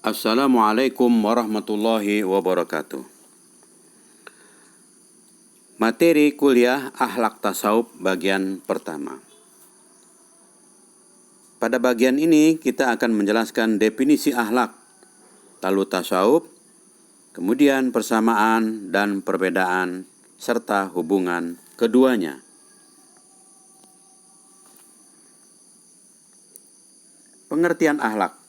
Assalamualaikum warahmatullahi wabarakatuh. Materi kuliah Akhlak Tasawuf bagian pertama. Pada bagian ini kita akan menjelaskan definisi akhlak, lalu tasawuf, kemudian persamaan dan perbedaan, serta hubungan keduanya. Pengertian akhlak.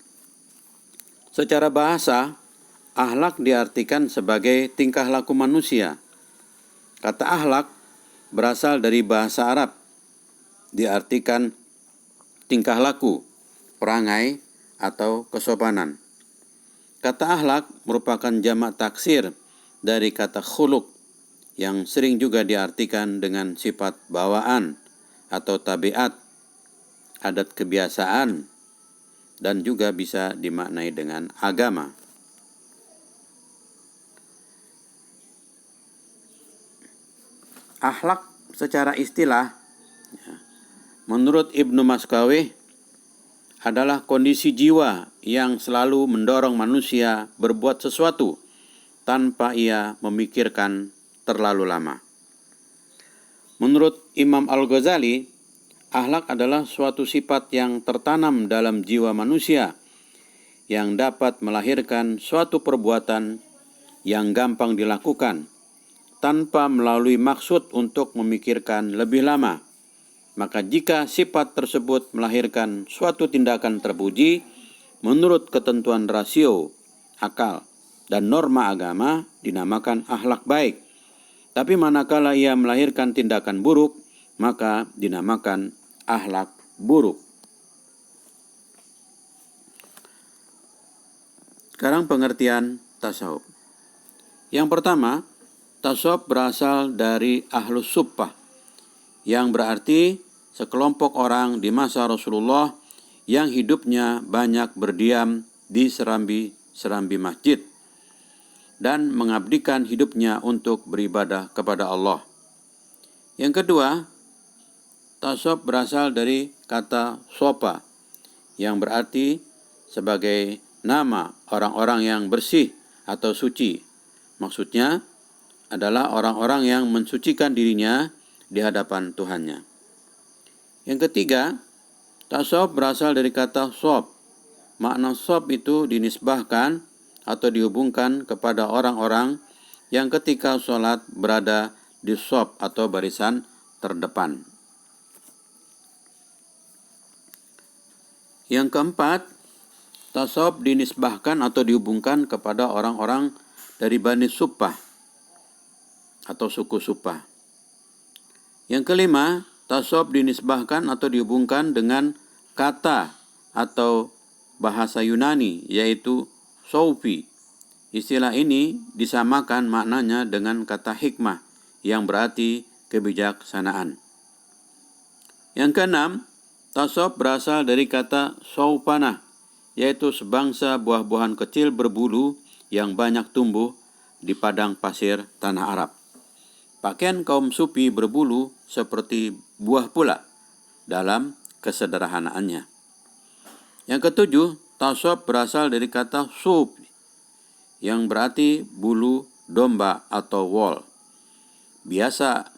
Secara bahasa, akhlak diartikan sebagai tingkah laku manusia. Kata akhlak berasal dari bahasa Arab, diartikan tingkah laku, perangai, atau kesopanan. Kata akhlak merupakan jamak taksir dari kata khuluq, yang sering juga diartikan dengan sifat bawaan atau tabiat, adat kebiasaan, dan juga bisa dimaknai dengan agama. Akhlak secara istilah, menurut Ibnu Maskawih, adalah kondisi jiwa yang selalu mendorong manusia berbuat sesuatu tanpa ia memikirkan terlalu lama. Menurut Imam Al-Ghazali, akhlak adalah suatu sifat yang tertanam dalam jiwa manusia yang dapat melahirkan suatu perbuatan yang gampang dilakukan tanpa melalui maksud untuk memikirkan lebih lama. Maka jika sifat tersebut melahirkan suatu tindakan terpuji menurut ketentuan rasio, akal, dan norma agama, dinamakan akhlak baik. Tapi manakala ia melahirkan tindakan buruk, maka dinamakan akhlak buruk. Sekarang pengertian tasawuf. Yang pertama, tasawuf berasal dari ahlus suffah, yang berarti sekelompok orang di masa Rasulullah yang hidupnya banyak berdiam di serambi masjid dan mengabdikan hidupnya untuk beribadah kepada Allah. Yang kedua, tasawuf berasal dari kata sopa, yang berarti sebagai nama orang-orang yang bersih atau suci. Maksudnya adalah orang-orang yang mensucikan dirinya di hadapan Tuhannya. Yang ketiga, tasawuf berasal dari kata sob. Makna sob itu dinisbahkan atau dihubungkan kepada orang-orang yang ketika sholat berada di sob atau barisan terdepan. Yang keempat, tasawuf dinisbahkan atau dihubungkan kepada orang-orang dari Bani Suffah atau suku Suffah. Yang kelima, tasawuf dinisbahkan atau dihubungkan dengan kata atau bahasa Yunani, yaitu soufi. Istilah ini disamakan maknanya dengan kata hikmah, yang berarti kebijaksanaan. Yang keenam, tasawuf berasal dari kata saupanah, yaitu sebangsa buah-buahan kecil berbulu yang banyak tumbuh di padang pasir tanah Arab. Pakaian kaum sufi berbulu seperti buah pula dalam kesederhanaannya. Yang ketujuh, tasawuf berasal dari kata suf, yang berarti bulu domba atau wool. Biasa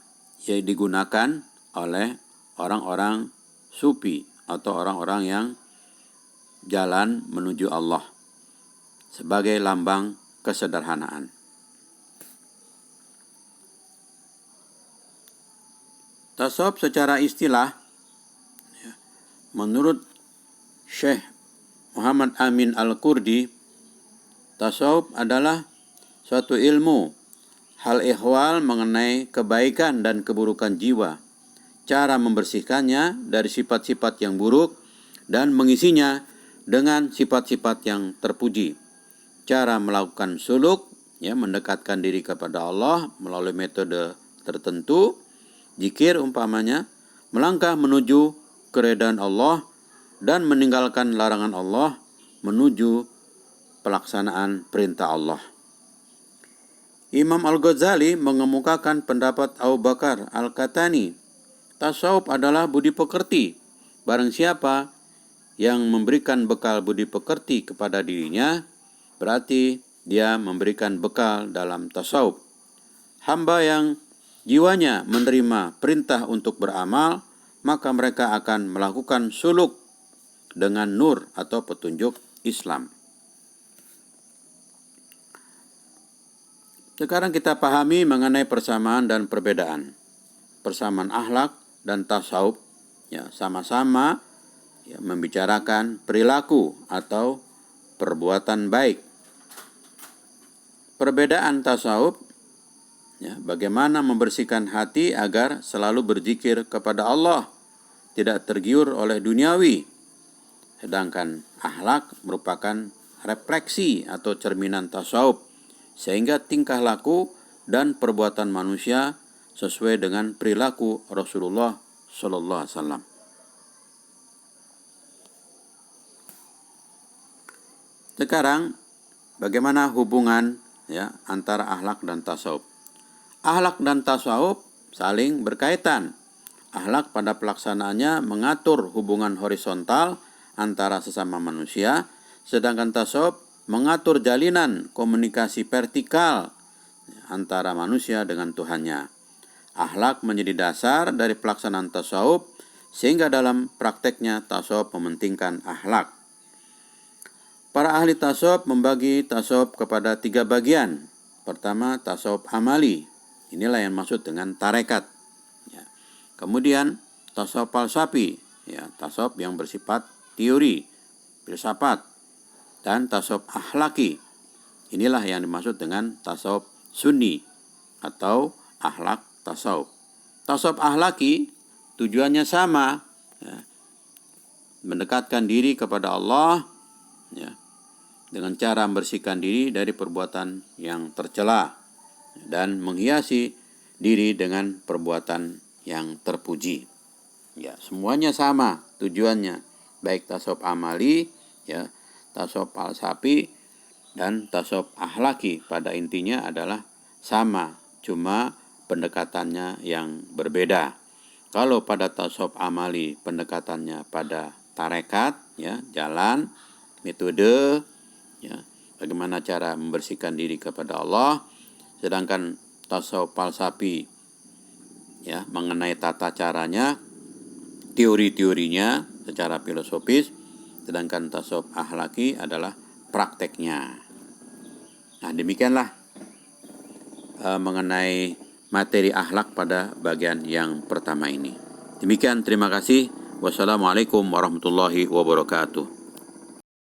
yang digunakan oleh orang-orang sufi atau orang-orang yang jalan menuju Allah sebagai lambang kesederhanaan. Tasawuf secara istilah, menurut Syekh Muhammad Amin Al-Qurdi, tasawuf adalah suatu ilmu, hal ehwal mengenai kebaikan dan keburukan jiwa, cara membersihkannya dari sifat-sifat yang buruk dan mengisinya dengan sifat-sifat yang terpuji, cara melakukan suluk, mendekatkan diri kepada Allah melalui metode tertentu, zikir umpamanya, melangkah menuju keridhaan Allah dan meninggalkan larangan Allah menuju pelaksanaan perintah Allah. Imam Al-Ghazali mengemukakan pendapat Abu Bakar Al-Katani, tasawuf adalah budi pekerti. Barang siapa yang memberikan bekal budi pekerti kepada dirinya, berarti dia memberikan bekal dalam tasawuf. Hamba yang jiwanya menerima perintah untuk beramal, maka mereka akan melakukan suluk dengan nur atau petunjuk Islam. Sekarang kita pahami mengenai persamaan dan perbedaan. Persamaan akhlak dan tasawuf sama-sama membicarakan perilaku atau perbuatan baik. Perbedaan tasawuf bagaimana membersihkan hati agar selalu berzikir kepada Allah, tidak tergiur oleh duniawi. Sedangkan akhlak merupakan refleksi atau cerminan tasawuf, sehingga tingkah laku dan perbuatan manusia sesuai dengan perilaku Rasulullah Sallallahu Alaihi Wasallam. Sekarang, bagaimana hubungan antara akhlak dan tasawuf? Akhlak dan tasawuf saling berkaitan. Akhlak pada pelaksanaannya mengatur hubungan horizontal antara sesama manusia, sedangkan tasawuf mengatur jalinan komunikasi vertikal antara manusia dengan Tuhannya. Akhlak menjadi dasar dari pelaksanaan tasawuf, sehingga dalam prakteknya tasawuf mementingkan akhlak. Para ahli tasawuf membagi tasawuf kepada 3 bagian. Pertama, tasawuf amali. Inilah yang maksud dengan tarekat. Kemudian tasawuf falsafi, tasawuf yang bersifat teori, filsafat, dan tasawuf akhlaki. Inilah yang dimaksud dengan tasawuf sunni atau akhlak tasawuf. Tasawuf akhlaki tujuannya sama, mendekatkan diri kepada Allah dengan cara membersihkan diri dari perbuatan yang tercela dan menghiasi diri dengan perbuatan yang terpuji. Semuanya sama tujuannya, baik tasawuf amali, tasawuf falsafi, dan tasawuf akhlaki pada intinya adalah sama, cuma pendekatannya yang berbeda. Kalau pada tasawuf amali pendekatannya pada tarekat, jalan, metode, bagaimana cara membersihkan diri kepada Allah. Sedangkan tasawuf falsafi mengenai tata caranya, teori-teorinya secara filosofis. Sedangkan tasawuf akhlaki adalah prakteknya. Nah, demikianlah mengenai materi akhlak pada bagian yang pertama ini. Demikian, terima kasih. Wassalamualaikum warahmatullahi wabarakatuh.